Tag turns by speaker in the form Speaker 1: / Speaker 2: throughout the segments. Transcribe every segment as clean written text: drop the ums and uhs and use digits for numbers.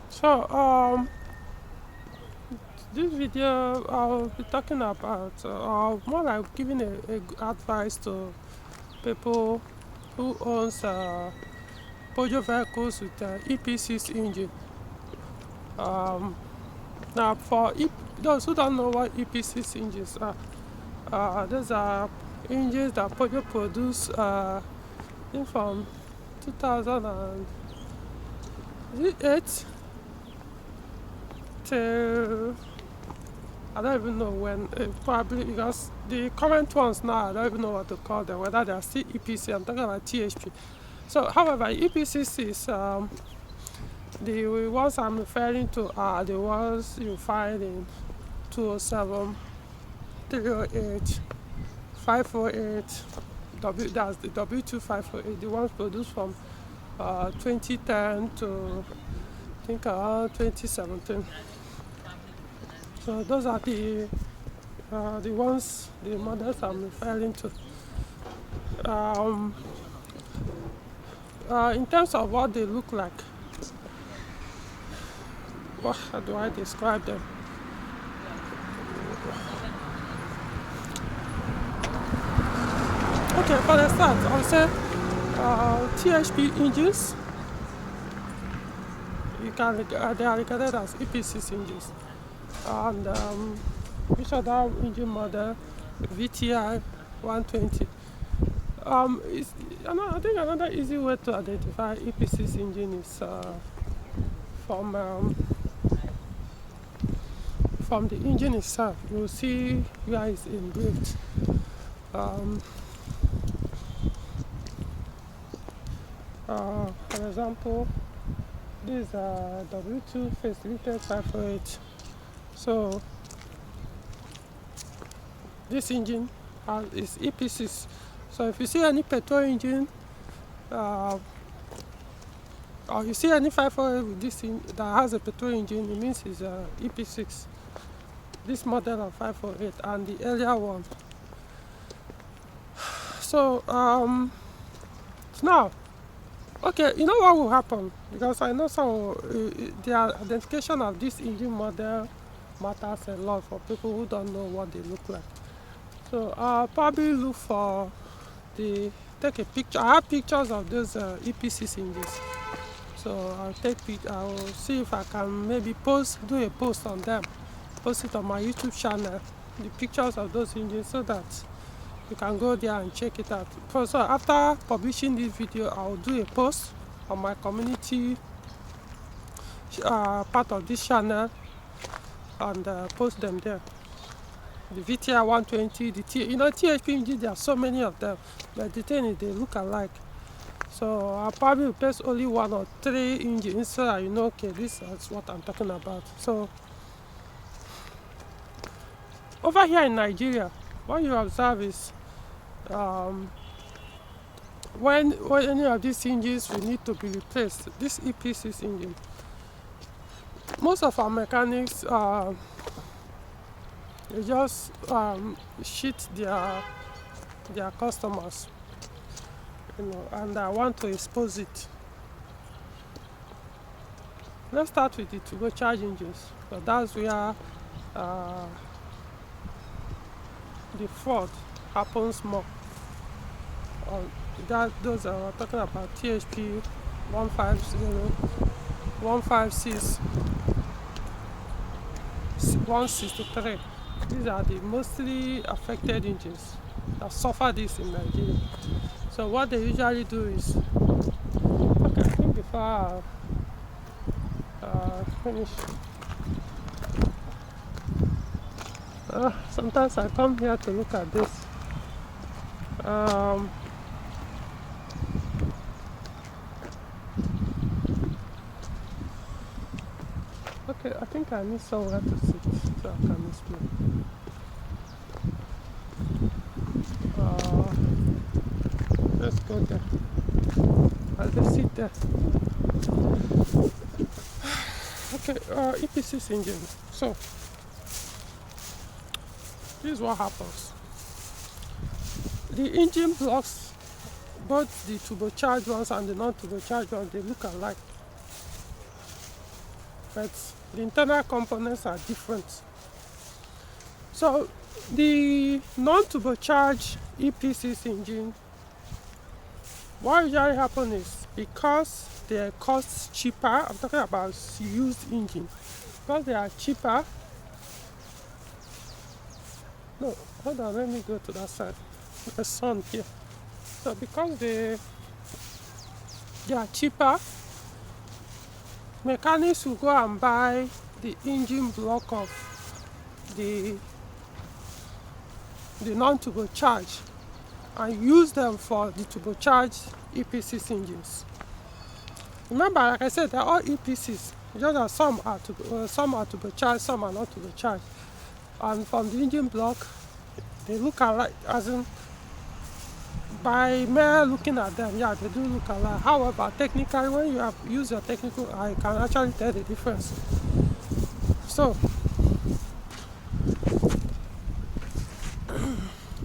Speaker 1: So, this video I'll be talking about, more like giving a advice to people who owns Peugeot vehicles with EP6 engine. Now, for those who don't know what EP6 engines are, those are engines that Peugeot produced, I think from 2008 till I don't even know when, probably because the current ones now, I don't even know what to call them, whether they are still EPC, I'm talking about THP. So, however, EP6 is, the ones I'm referring to are the ones you find in 207, 308, 508, that's the W2508, the ones produced from 2010 to, I think, around 2017. So those are the ones, the models I'm referring to. In terms of what they look like, how do I describe them? Okay, for the start, I'll say THP engines. They are regarded as EP6 engines. And which other engine model? VTI 120. I think another easy way to identify EP6 engine is from the engine itself. You will see where it's engraved. For example, this is W2 facelifted 508. So this engine is EP6. So if you see any petrol engine, or you see any 508 with this that has a petrol engine, it means it's EP6. This model of 508 and the earlier one. So now, okay, you know what will happen? Because I know the identification of this engine model matters a lot for people who don't know what they look like. So I'll probably look for take a picture. I have pictures of those EP6 engines. So I'll see if I can maybe do a post on them, post it on my YouTube channel, the pictures of those engines, so that you can go there and check it out. So after publishing this video, I'll do a post on my community part of this channel and post them there. The VTI 120, THP engines, there are so many of them, but the thing is they look alike. So I'll probably replace only 1 or 3 engines so that you know, okay, this is what I'm talking about. So over here in Nigeria, what you observe is when any of these engines will need to be replaced, this EP6 engine, most of our mechanics they just cheat their customers, and I want to expose it. Let's start with the turbocharged engines. So that's where the fraud happens more. Those are talking about THP 150, 156, 163. These are the mostly affected engines that suffer this in Nigeria. So what they usually do is, okay, I think before I finish, sometimes I come here to look at this. Okay, I think I need somewhere to sit so I can explain. Let's go there. I'll just sit there. Okay, EP6 engine. So this is what happens. The engine blocks, both the turbocharged ones and the non-turbocharged ones, they look alike. but the internal components are different. So the non-turbocharged EP6 engine, what usually happens is because they cost cheaper, I'm talking about used engine, because they are cheaper. No, hold on, let me go to that side. The sun here. So because they are cheaper, mechanics will go and buy the engine block of the non-turbocharged and use them for the turbocharged EP6 engines. Remember, like I said, they're all EP6. Just that some are turbocharged, some are not turbocharged. And from the engine block, they look alike, as in, by mere looking at them, yeah, they do look alike. However, technically, when you have used your technical eye, you can actually tell the difference. So,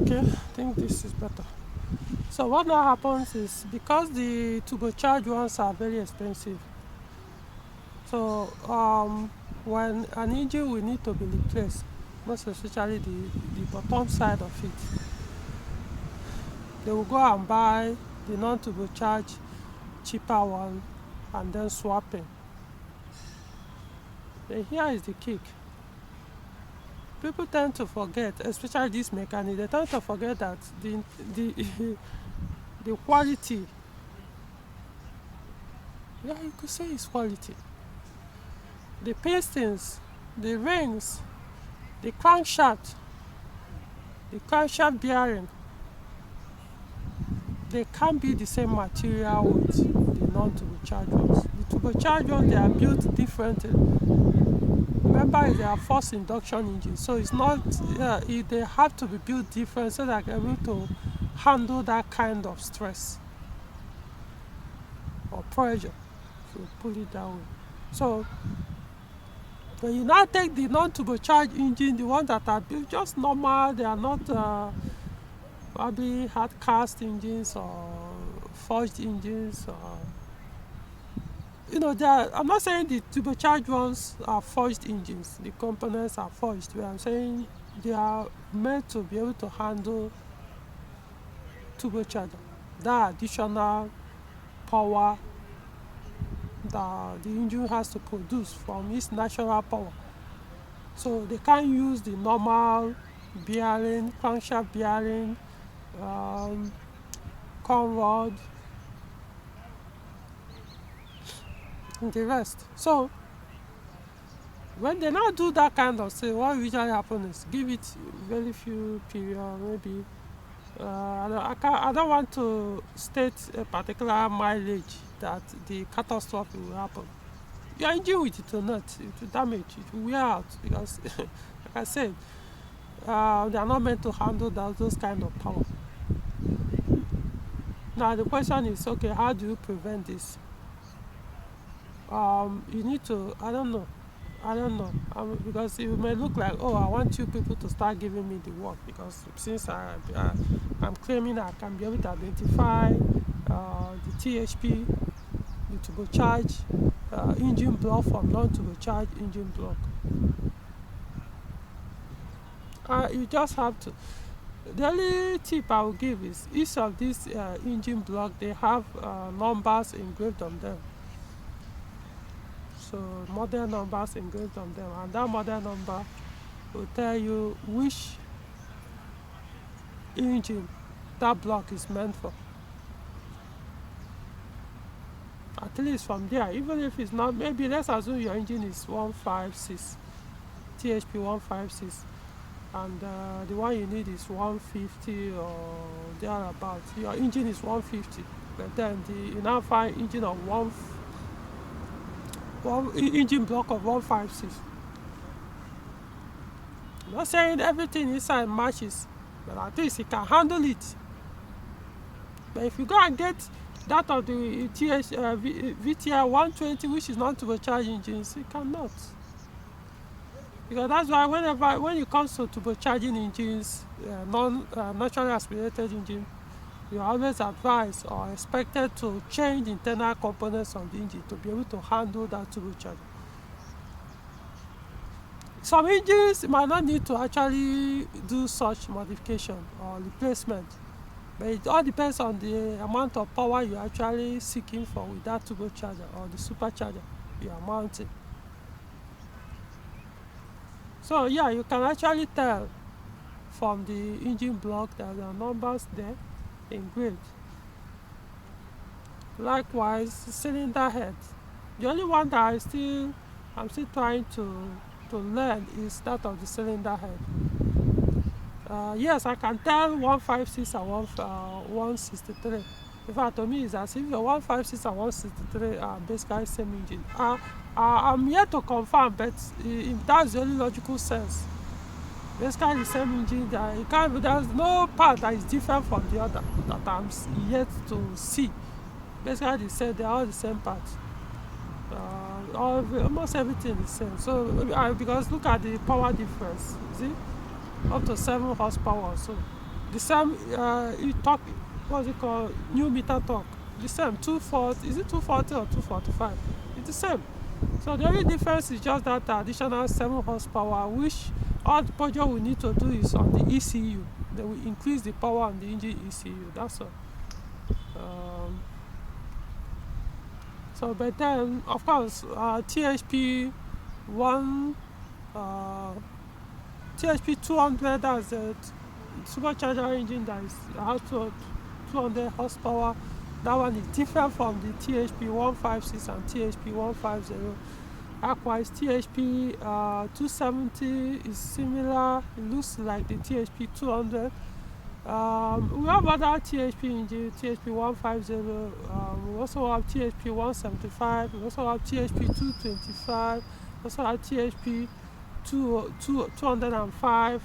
Speaker 1: okay, I think this is better. So what now happens is, because the turbocharged ones are very expensive, so when an engine will need to be replaced, most especially the bottom side of it, they will go and buy the non-turbocharged cheaper one and then swap it. Then here is the kick. People tend to forget, especially this mechanic, they tend to forget that the quality, yeah, you could say it's quality. The pistons, the rings, the crankshaft bearing, they can't be the same material with the non-turbocharged ones. The turbocharged ones, they are built differently. Remember, they are forced induction engines, so it's not, they have to be built different so that they're able to handle that kind of stress or pressure, if you put it that way. So when you now take the non-turbocharged engine, the ones that are built just normal, they are not probably hard cast engines or forged engines, or I'm not saying the turbocharged ones are forged engines, the components are forged, but I'm saying they are meant to be able to handle turbocharger, that additional power that the engine has to produce from its natural power. So they can't use the normal bearing, crankshaft bearing, con rod, and the rest. So when they now do that kind of thing, what usually happens is give it very few period, maybe I don't want to state a particular mileage that the catastrophe will happen. Your engine will detonate, it will damage, it will wear out, because like I said, they are not meant to handle those kind of power. Now the question is, okay, how do you prevent this? You need to, I don't know, because it may look like, oh, I want you people to start giving me the work, because since I'm claiming I can be able to identify the THP, the turbocharged engine block from non-turbocharged engine block. You just have to. The only tip I will give is, each of these engine block, they have numbers engraved on them. So model numbers engraved on them, and that model number will tell you which engine that block is meant for. At least from there, even if it's not, maybe let's assume your engine is 156, THP 156, and the one you need is 150 or thereabout. Your engine is 150, but then you now find engine of one engine block of 156. I'm not saying everything inside matches, but at least it can handle it. But if you go and get that of the VTR 120, which is not turbocharged engines, it cannot. Because that's why when it comes to turbocharging engines, non-naturally aspirated engine, you are always advised or expected to change internal components of the engine to be able to handle that turbocharger. Some engines might not need to actually do such modification or replacement, but it all depends on the amount of power you're actually seeking for with that turbocharger or the supercharger you are mounting. So yeah, you can actually tell from the engine block that there are numbers there engraved. Likewise, cylinder head. The only one that I'm still trying to learn is that of the cylinder head. Yes, I can tell 156 and 163. In fact, to me, it's as if the 156 and 163 are basically same engine. I'm yet to confirm, but if that's the only logical sense, basically the same engine. That it can't, there's no part that is different from the other that I'm yet to see. Basically, they're all the same parts. Almost everything is the same. So because look at the power difference, see, up to 7 horsepower. So the same. Torque, what's it called? New meter torque. The same. 240. Is it 240 or 245? It's the same. So the only difference is just that additional 7 horsepower, which all the Peugeot will need to do is on the ECU. They will increase the power on the engine ECU. That's all. So, but then, of course, THP 200, that's a supercharger engine that is out to 200 horsepower. That one is different from the THP 156 and THP 150. Likewise, THP 270 is similar. It looks like the THP 200. We have other THP engine, THP 150. We also have THP 175. We also have THP 225. We also have THP 205.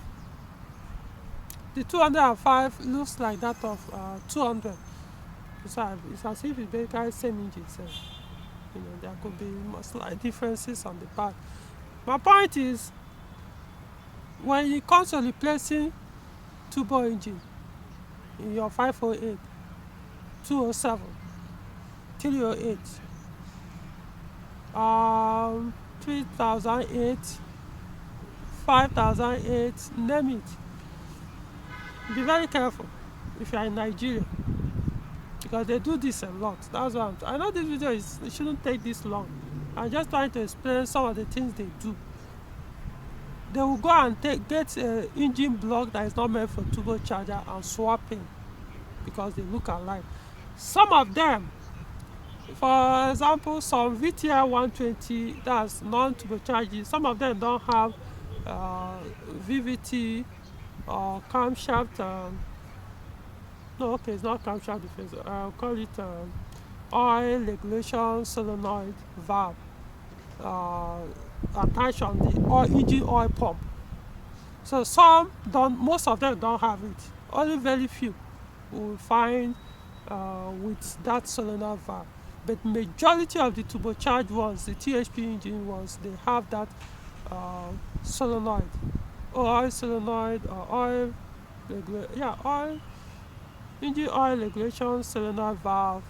Speaker 1: The 205 looks like that of 200. It's as if it's basically the same engine. So, there could be slight differences on the part. My point is, when it comes to replacing turbo engine in your 508, 207, 308, 3008, 5008, name it, be very careful if you are in Nigeria, because they do this a lot. That's why I know this video it shouldn't take this long. I'm just trying to explain some of the things they do. They will go and get an engine block that is not meant for turbocharger and swap in because they look alike. Some of them, for example, some VTR 120, that's non-turbocharging, some of them don't have VVT or camshaft. No, okay, it's not camshaft defense. I'll call it oil regulation solenoid valve. Attached on the engine oil pump. So some don't, most of them don't have it. Only very few will find with that solenoid valve. But majority of the turbocharged ones, the THP engine ones, they have that solenoid, oil solenoid or oil engine oil regulation solenoid valve,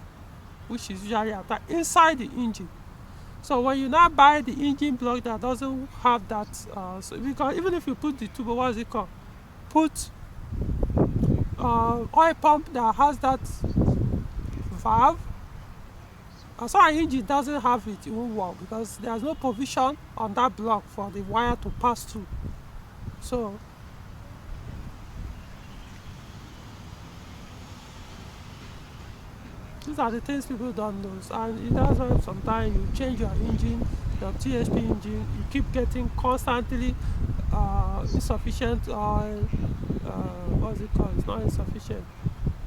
Speaker 1: which is usually attached inside the engine. So when you now buy the engine block that doesn't have that, because even if you put the turbo, what is it called? Put oil pump that has that valve, and so an engine doesn't have it, it won't work because there's no provision on that block for the wire to pass through. So these are the things people don't know, and that's why sometimes you change your engine, your THP engine, you keep getting constantly insufficient oil. What's it called? It's not insufficient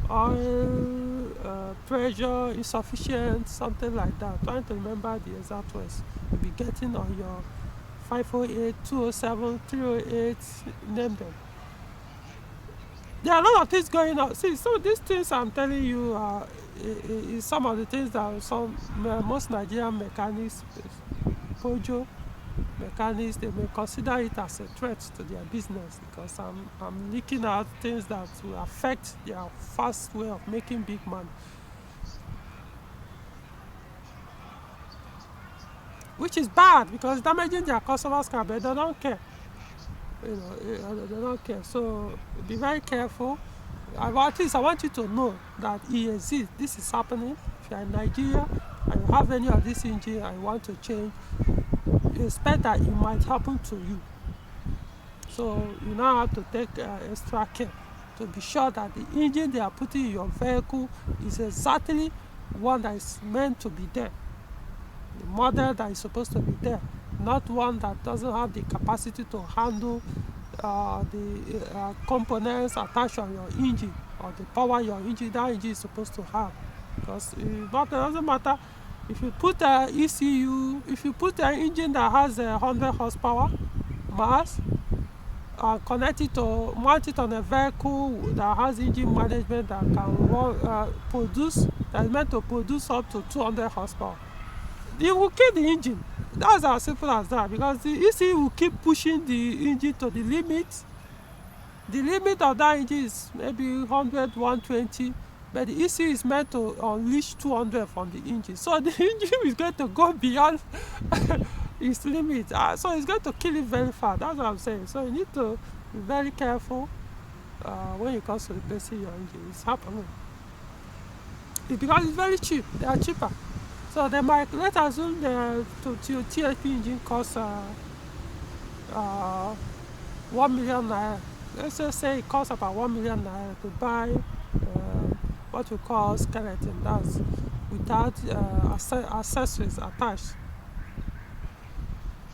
Speaker 1: oil, pressure insufficient, something like that. Trying to remember the exact words. You'll be getting on your 508, 207, 308, name them. There are a lot of things going on. See, so these things I'm telling you is some of the things that most Nigerian mechanics, Peugeot mechanics, they may consider it as a threat to their business, because I'm leaking out things that will affect their fast way of making big money. Which is bad, because damaging their customers' car, but they don't care. They don't care. So be very careful. At least I want you to know that it exists. This is happening. If you're in Nigeria and you have any of this engine and you want to change, you expect that it might happen to you. So you now have to take extra care to be sure that the engine they are putting in your vehicle is exactly one that is meant to be there. The model that is supposed to be there, not one that doesn't have the capacity to handle the components attached on your engine or the power your engine that engine is supposed to have. Because it doesn't matter if you put an ECU, if you put an engine that has 100 horsepower mass connect it to mount it on a vehicle that has engine management that can produce, that is meant to produce up to 200 horsepower. It will kill the engine. That's as simple as that, because the ECU will keep pushing the engine to the limit. The limit of that engine is maybe 100, 120, but the ECU is meant to unleash 200 from the engine. So the engine is going to go beyond its limit. So it's going to kill it very fast. That's what I'm saying. So you need to be very careful when it comes to replacing your engine. It's happening. Because it's very cheap. They are cheaper. So they might, let's assume the THP engine costs 1 million naira. Let's just say it costs about 1 million naira to buy what we call skeleton. That's without accessories attached.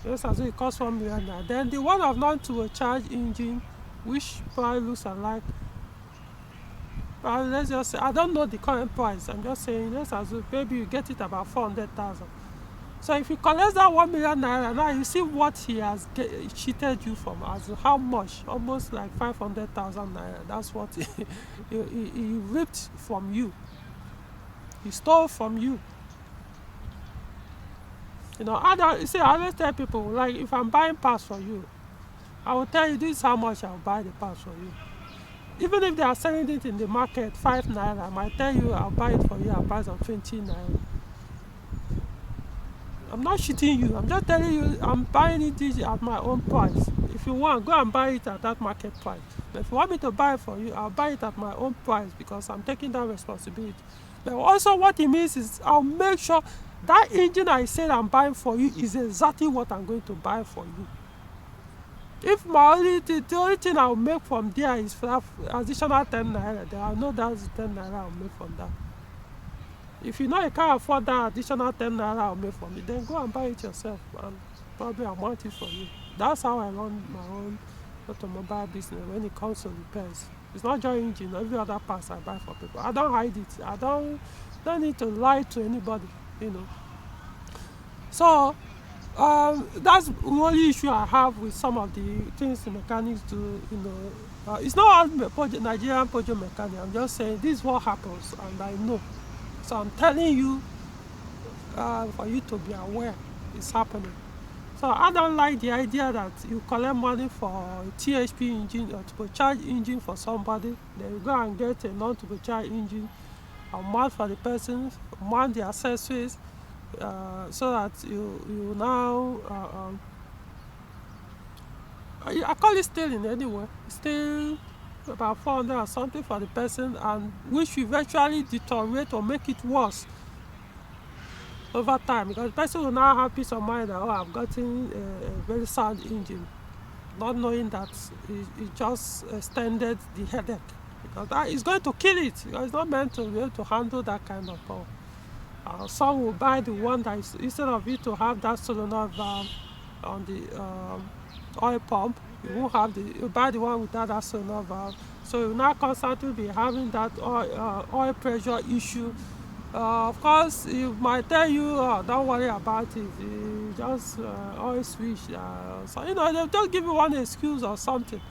Speaker 1: Let's assume it costs 1 million naira. Then the one of non-turbocharged engine, which probably looks alike, let's just say, I don't know the current price. I'm just saying, let's assume maybe you get it about 400,000. So if you collect that 1 million naira, now you see what he has cheated you from, as how much, almost like 500,000 naira. That's what he ripped from you. He stole from you. I always tell people, like, if I'm buying parts for you, I will tell you this is how much I'll buy the parts for you. Even if they are selling it in the market 5 naira, I might tell you I'll buy it for you at a price of 20 naira. I'm not cheating you. I'm just telling you I'm buying it at my own price. If you want, go and buy it at that market price. But if you want me to buy it for you, I'll buy it at my own price, because I'm taking that responsibility. But also what it means is I'll make sure that engine I said I'm buying for you is exactly what I'm going to buy for you. If the only thing I'll make from there is additional 10 naira, then I know that's 10 naira I'll make from that. If you know you can't afford that additional 10 naira I'll make from it, then go and buy it yourself, and probably I'll mount it for you. That's how I run my own automobile business when it comes to repairs. It's not just engine, every other parts I buy for people. I don't hide it. I don't need to lie to anybody, So that's the only issue I have with some of the things the mechanics do. It's not all Nigerian Peugeot mechanic. I'm just saying this is what happens, and I know. So I'm telling you for you to be aware it's happening. So I don't like the idea that you collect money for a THP engine or turbocharged engine for somebody, then you go and get a non-turbocharged engine and mount for the person, mount the accessories, so that you now I call it stealing anyway. Steal about 400 or something for the person, and which will eventually deteriorate or make it worse over time, because the person will now have peace of mind that, I've gotten a very sound engine, not knowing that it just extended the headache, because that is going to kill it, because it's not meant to be able to handle that kind of power. Some will buy the one that is, instead of it to have that solenoid valve on the oil pump, you buy the one without that solenoid valve, so you will now constantly be having that oil pressure issue. Of course, it might tell you, don't worry about it, just oil switch. So they'll just give you one excuse or something.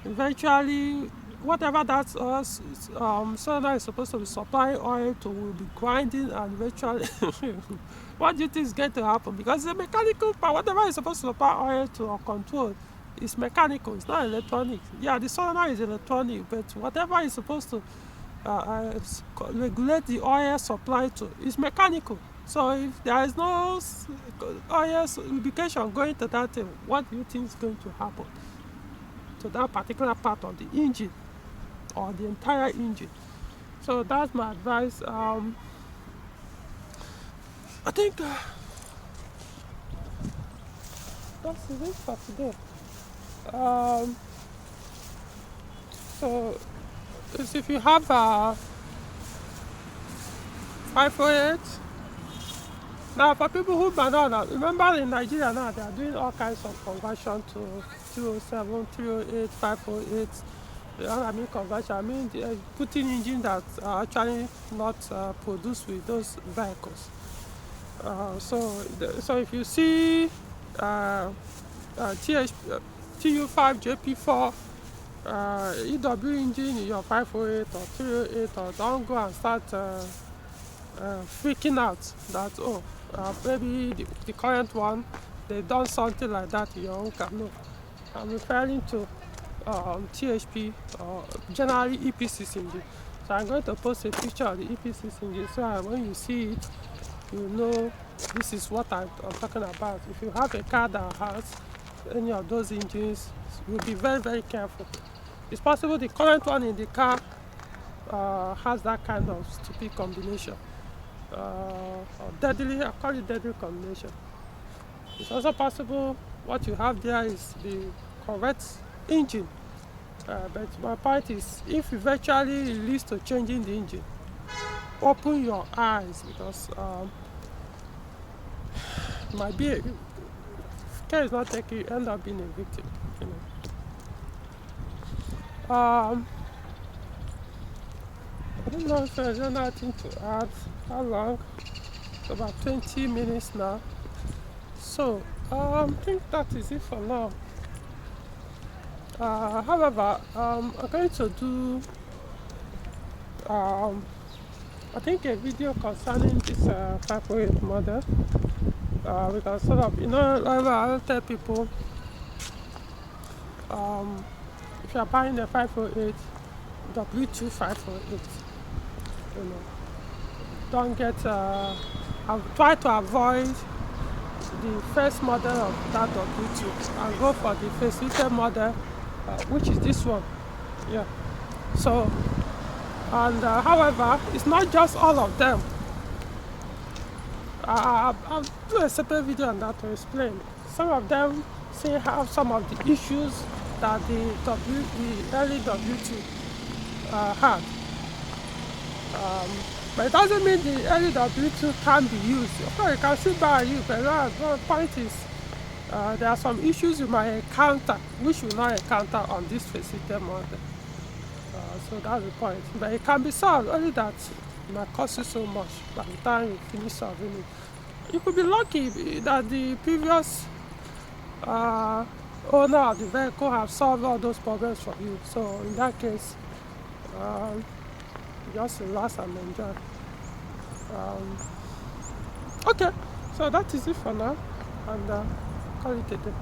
Speaker 1: Eventually, whatever that solenoid is supposed to be supplying oil to will be grinding, and eventually, what do you think is going to happen? Because the mechanical part, whatever is supposed to supply oil to or control, is mechanical. It's not electronic. Yeah, the solenoid is electronic, but whatever is supposed to regulate the oil supply to is mechanical. So if there is no oil lubrication going to that thing, what do you think is going to happen? to that particular part of the engine or the entire engine. So that's my advice. I think that's it for today. So if you have 508, now for people who might not remember, in Nigeria now they are doing all kinds of conversion to 307, 308, 508. You know what I mean conversion? I mean putting engine that are actually not produced with those vehicles. So if you see TU5 JP4 EW engine in your 508 or 308, or don't go and start freaking out that maybe the current one they've done something like that in your own car. No, I'm referring to THP or generally EP6 engine. So I'm going to post a picture of the EP6 engine so when you see it, you know this is what I'm talking about. If you have a car that has any of those engines, you'll be very, very careful. It's possible the current one in the car has that kind of stupid combination, or deadly, I call it deadly combination. It's also possible what you have there is the correct engine, but my point is, if eventually it leads to changing the engine, open your eyes, because might be if care is not taken, you end up being a victim, you know. I don't know if there's anything to add. How long? It's about 20 minutes now. So I think that is it for now. However, I'm going to do I think a video concerning this 508 model. We can sort of, I'll tell people, if you are buying a 508, W2 508, don't get, try to avoid the first model of that W2 and go for the facelifted model, which is this one. Yeah. So, and however, it's not just all of them. I'll do a separate video on that to explain. Some of them say have some of the issues that the early W2 had. But it doesn't mean the early W2 can't be used. Of course, you can still buy and use, but the point is there are some issues you might encounter which you will not encounter on this facilitated model. So that's the point. But it can be solved, only that it might cost you so much by the time you finish solving it. You could be lucky that the previous owner of the vehicle have solved all those problems for you. So in that case, just relax and enjoy. Okay, so that is it for now, and call it a day.